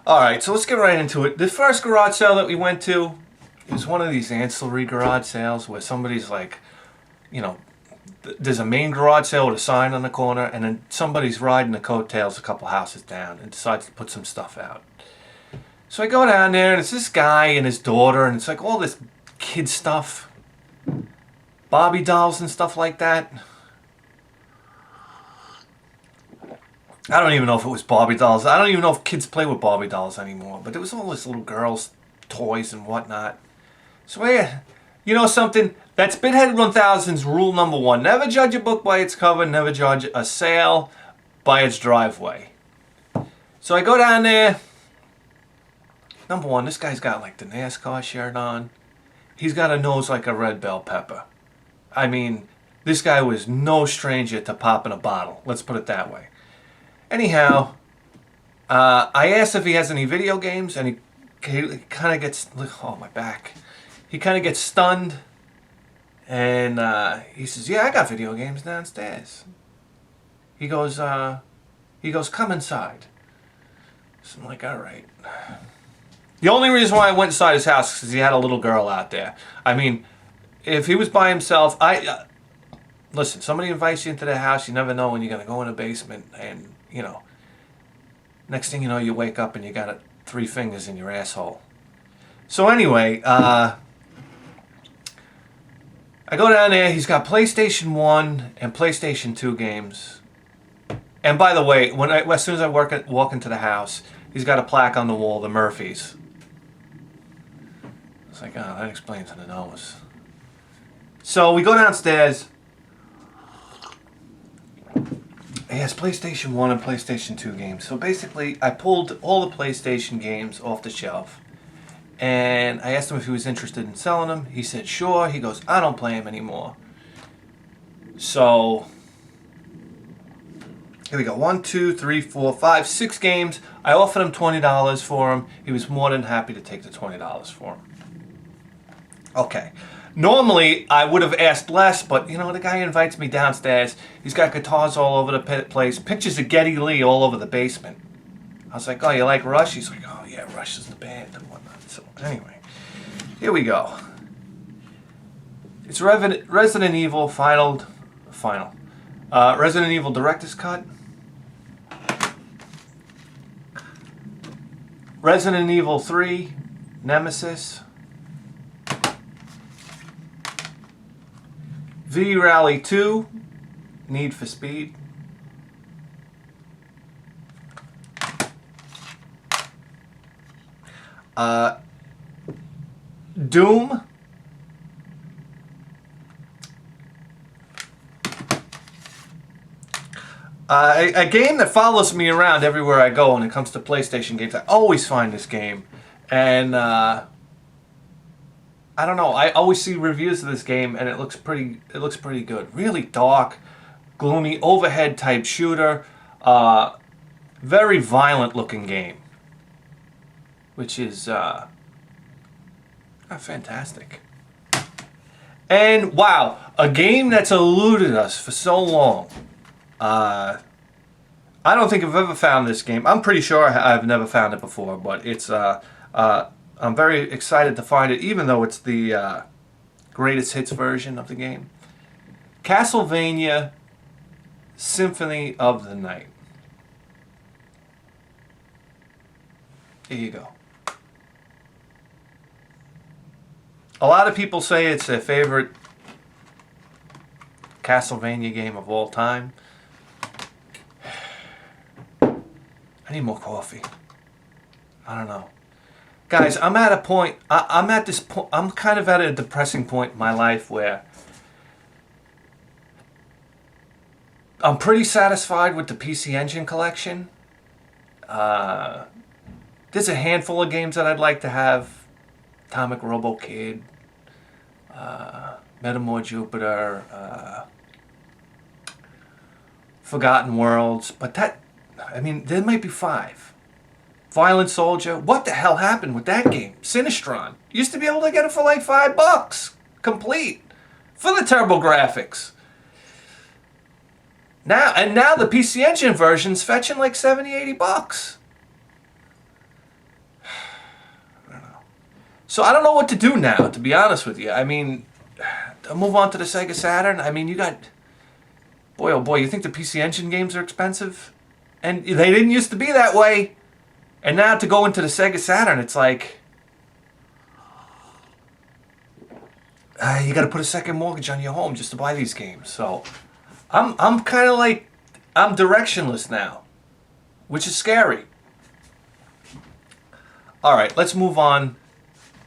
Alright, so let's get right into it. The first garage sale that we went to, it was one of these ancillary garage sales where somebody's like, you know, there's a main garage sale with a sign on the corner, and then somebody's riding the coattails a couple houses down and decides to put some stuff out. So I go down there, and it's this guy and his daughter, and it's like all this kid stuff, Barbie dolls and stuff like that. I don't even know if it was Barbie dolls. I don't even know if kids play with Barbie dolls anymore. But there was all this little girls' toys and whatnot. So yeah, you know something? That's Bithead 1000's rule number one. Never judge a book by its cover. Never judge a sale by its driveway. So I go down there. Number one, this guy's got like the NASCAR shirt on. He's got a nose like a red bell pepper. I mean, this guy was no stranger to popping a bottle. Let's put it that way. Anyhow, I asked if he has any video games, and he kind of gets, oh my back, he kind of gets stunned, and he says, yeah, I got video games downstairs. He goes, come inside. So I'm like, all right. The only reason why I went inside his house is because he had a little girl out there. I mean, if he was by himself, listen, somebody invites you into their house, you never know when you're going to go in the basement and, you know, next thing you know, you wake up and you got 3 fingers in your asshole. So anyway, I go down there. He's got PlayStation 1 and PlayStation 2 games. And by the way, as soon as I walk into the house, he's got a plaque on the wall, the Murphys. It's like, oh, that explains the nose. So we go downstairs. He has PlayStation 1 and PlayStation 2 games. So basically, I pulled all the PlayStation games off the shelf. And I asked him if he was interested in selling them. He said, sure. He goes, I don't play them anymore. So, here we go. 1, 2, 3, 4, 5, 6 games. I offered him $20 for them. He was more than happy to take the $20 for them. Okay. Normally, I would have asked less, but, you know, the guy invites me downstairs. He's got guitars all over the place, pictures of Geddy Lee all over the basement. I was like, oh, you like Rush? He's like, oh, yeah, Rush is the band and whatnot. So, anyway, here we go. It's Resident Evil Final. Resident Evil Director's Cut. Resident Evil 3, Nemesis. V-Rally 2, Need for Speed. Doom. A game that follows me around everywhere I go when it comes to PlayStation games. I always find this game. And I don't know. I always see reviews of this game, and it looks pretty good. Really dark, gloomy, overhead type shooter. Very violent looking game, which is fantastic. And wow, a game that's eluded us for so long. I don't think I've ever found this game. I'm pretty sure I've never found it before, but it's I'm very excited to find it, even though it's the greatest hits version of the game. Castlevania Symphony of the Night. Here you go. A lot of people say it's their favorite Castlevania game of all time. I need more coffee. I don't know. Guys, I'm at a point, I'm kind of at a depressing point in my life where I'm pretty satisfied with the PC Engine collection. There's a handful of games that I'd like to have. Atomic Robo Kid, Metamore Jupiter, Forgotten Worlds, but there might be 5. Violent Soldier. What the hell happened with that game? Sinistron. Used to be able to get it for like $5. Complete. For the TurboGrafx. Now the PC Engine version's fetching like $70, $80. So I don't know what to do now, to be honest with you. I mean, I'll move on to the Sega Saturn. I mean, you got... Boy, oh boy, you think the PC Engine games are expensive? And they didn't used to be that way. And now to go into the Sega Saturn, it's like... you got to put a second mortgage on your home just to buy these games. So I'm kind of like... I'm directionless now. Which is scary. Alright, let's move on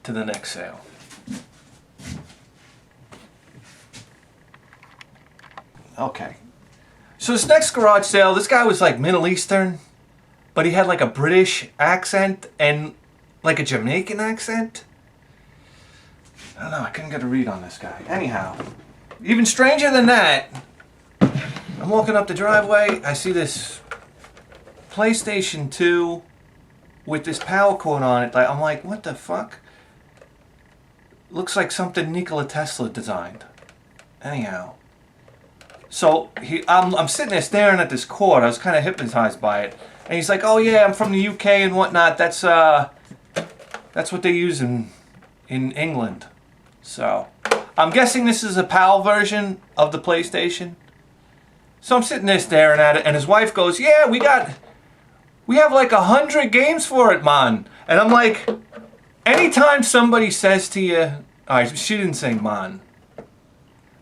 to the next sale. Okay. So this next garage sale, this guy was like Middle Eastern, but he had like a British accent and like a Jamaican accent. I don't know, I couldn't get a read on this guy. Anyhow, even stranger than that, I'm walking up the driveway, I see this PlayStation 2 with this power cord on it. I'm like, what the fuck? Looks like something Nikola Tesla designed. Anyhow. So I'm sitting there staring at this cord. I was kind of hypnotized by it. And he's like, oh yeah, I'm from the UK and whatnot. That's what they use in England. So I'm guessing this is a PAL version of the PlayStation. So I'm sitting there staring at it, and his wife goes, yeah, we have like 100 games for it, man. And I'm like, anytime somebody says to you, alright, she didn't say man.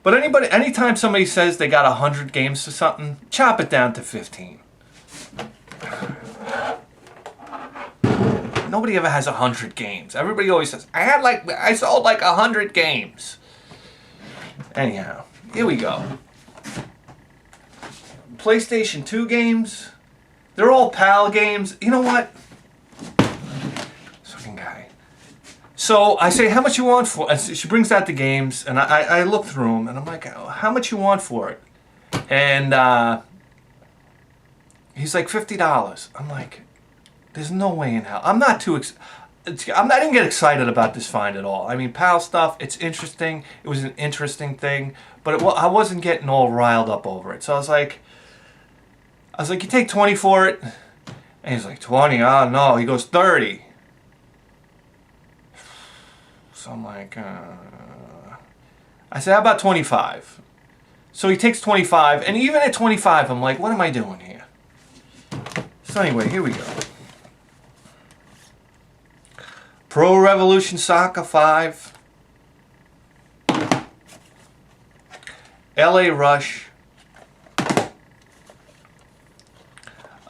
But anytime somebody says they got 100 games for something, chop it down to 15. Nobody ever has 100 games. Everybody always says, I sold like 100 games. Anyhow, here we go. PlayStation 2 games. They're all PAL games. You know what? This fucking guy. So I say, how much you want for it? She brings out the games, and I look through them, and I'm like, oh, how much you want for it? And he's like, $50. I'm like, there's no way in hell. I'm not too I didn't get excited about this find at all. I mean, PAL stuff, it's interesting. It was an interesting thing, but I wasn't getting all riled up over it. So I was like, you take 20 for it? And he's like, 20? Oh, no. He goes, 30. So I'm like, I said, how about 25? So he takes 25, and even at 25, I'm like, what am I doing here? So anyway, here we go. Pro Revolution Soccer 5. LA Rush.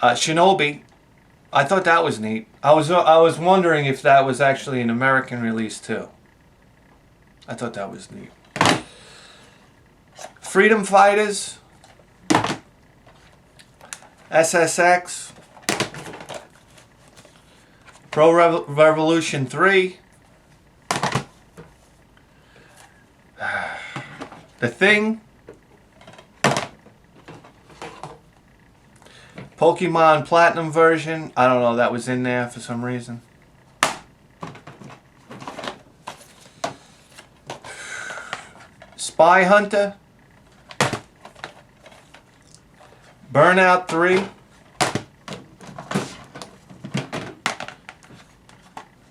Shinobi. I thought that was neat. I was wondering if that was actually an American release too. I thought that was neat. Freedom Fighters. SSX. Pro Revolution 3. The Thing. Pokemon Platinum version. I don't know, that was in there for some reason. Spy Hunter. Burnout 3.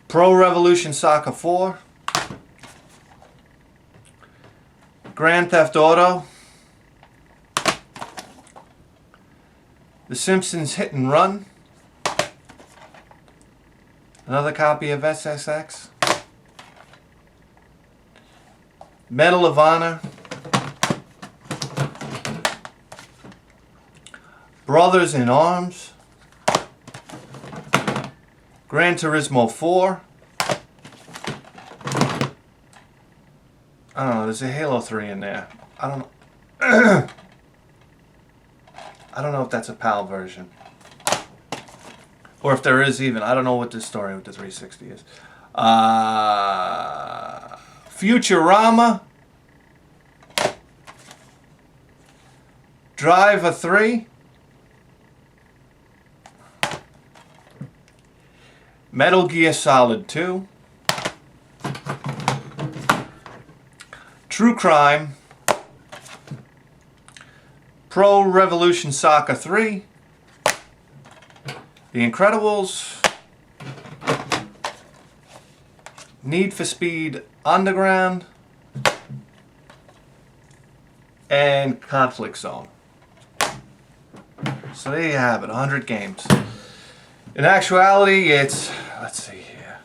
Pro Revolution Soccer 4. Grand Theft Auto. The Simpsons Hit and Run. Another copy of SSX. Medal of Honor. Brothers in Arms. Gran Turismo 4. I don't know, there's a Halo 3 in there. I don't know. I don't know if that's a PAL version. Or if there is even. I don't know what the story with the 360 is. Futurama. Driver 3. Metal Gear Solid 2. True Crime. Pro Revolution Soccer 3. The Incredibles. Need for Speed Underground, and Conflict Zone. So there you have it, 100 games. In actuality, it's, let's see here,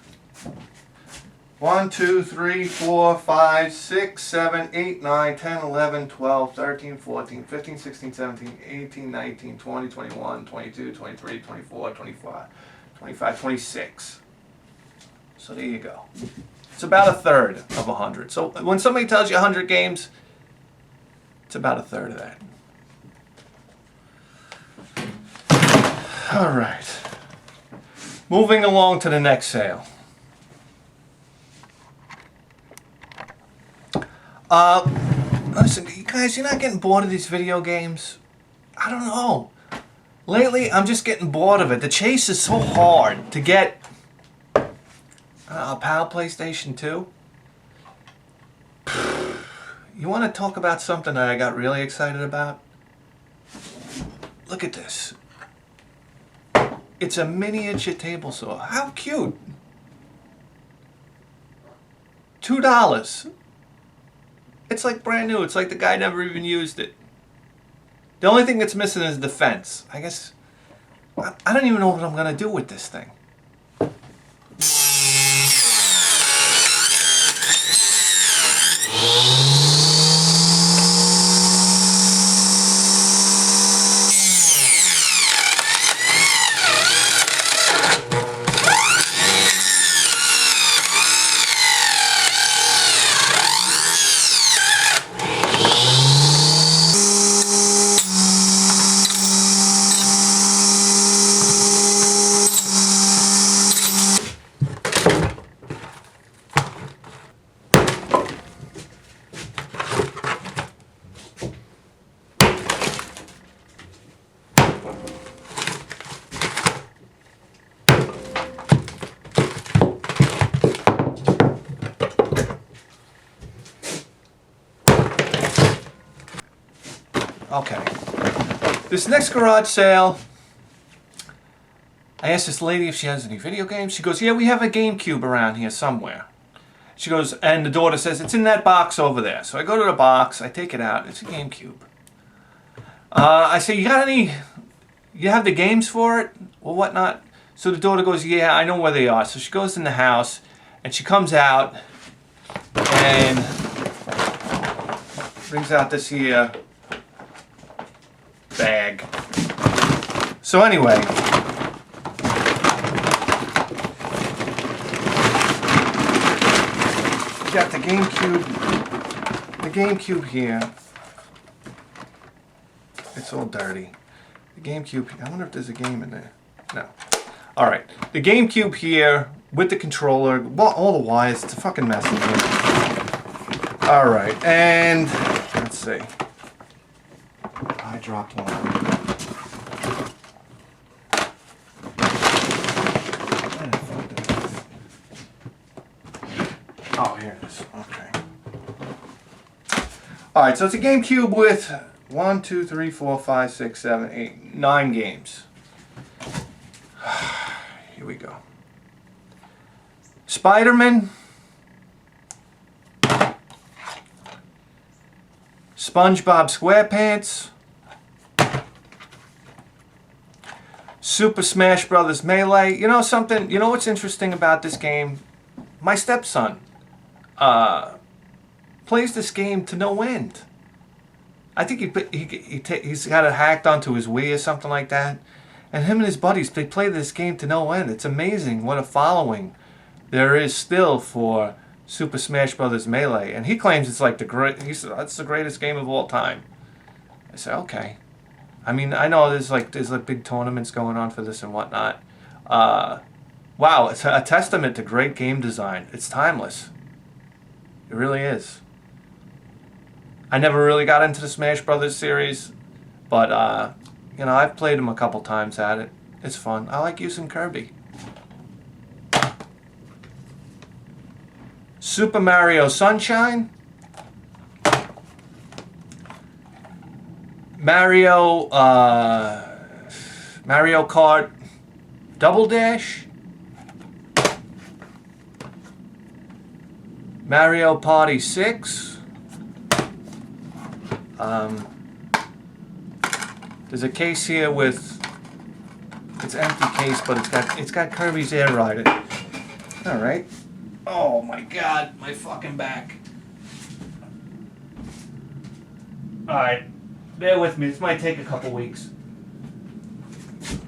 1, 2, 3, 4, 5, 6, 7, 8, 9, 10, 11, 12, 13, 14, 15, 16, 17, 18, 19, 20, 21, 22, 23, 24, 25, 25, 26. So there you go. It's about a third of 100. So when somebody tells you 100 games, it's about a third of that. All right. Moving along to the next sale. Listen, you guys, you're not getting bored of these video games? I don't know. Lately, I'm just getting bored of it. The chase is so hard to get. A PAL PlayStation 2? You want to talk about something that I got really excited about? Look at this. It's a miniature table saw. How cute. $2. It's like brand new. It's like the guy never even used it. The only thing that's missing is the fence. I guess, I don't even know what I'm going to do with this thing. Okay. This next garage sale, I asked this lady if she has any video games. She goes, yeah, we have a GameCube around here somewhere. She goes, and the daughter says, it's in that box over there. So I go to the box, I take it out, it's a GameCube. I say, you have the games for it or whatnot? So the daughter goes, yeah, I know where they are. So she goes in the house and she comes out and brings out this here bag. So anyway, you got the GameCube here. It's all dirty. The GameCube, I wonder if there's a game in there. No. Alright, the GameCube here with the controller, well, all the wires, it's a fucking mess in here. Alright, and let's see. I dropped one. Oh, here it is. Okay. Alright, so it's a GameCube with 1, 2, 3, 4, 5, 6, 7, 8, 9 games. Here we go. Spider-Man. SpongeBob SquarePants. Super Smash Brothers Melee. You know something? You know what's interesting about this game? My stepson plays this game to no end. I think he's got it hacked onto his Wii or something like that. And him and his buddies, they play this game to no end. It's amazing what a following there is still for Super Smash Brothers Melee. And he claims it's like that's the greatest game of all time. I said, okay. I mean, I know there's like big tournaments going on for this and whatnot. Wow, it's a testament to great game design. It's timeless. It really is. I never really got into the Smash Brothers series, but you know, I've played them a couple times at it. It's fun. I like using Kirby. Super Mario Sunshine. Mario Kart Double Dash. Mario Party 6. There's a case here with, it's an empty case, but it's got Kirby's Air Ride in it. All right. Oh my God, my fucking back. All right, bear with me. This might take a couple weeks.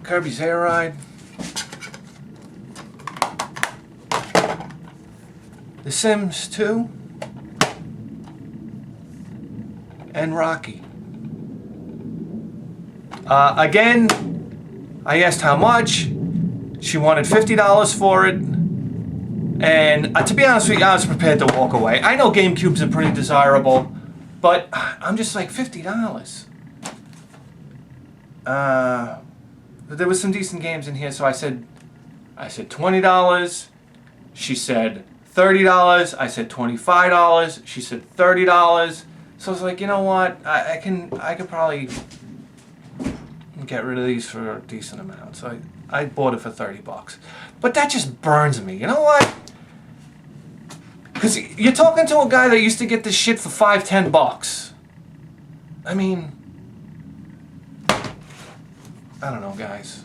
Kirby's Air Ride. The Sims 2. And Rocky. Again, I asked how much. She wanted $50 for it. And to be honest with you, I was prepared to walk away. I know GameCubes are pretty desirable, but I'm just like, $50. There was some decent games in here, so I said $20. She said $30. I said $25. She said $30. So I was like, you know what? I could probably get rid of these for a decent amount. So I bought it for $30. But that just burns me. You know what? Because you're talking to a guy that used to get this shit for $5, $10. I mean, I don't know, guys.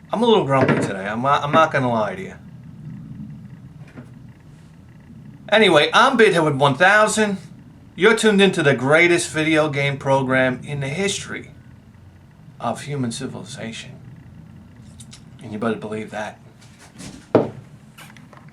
I'm a little grumpy today. I'm not gonna lie to you. Anyway, I'm BitHit with 1000. You're tuned into the greatest video game program in the history of human civilization. And you better believe that.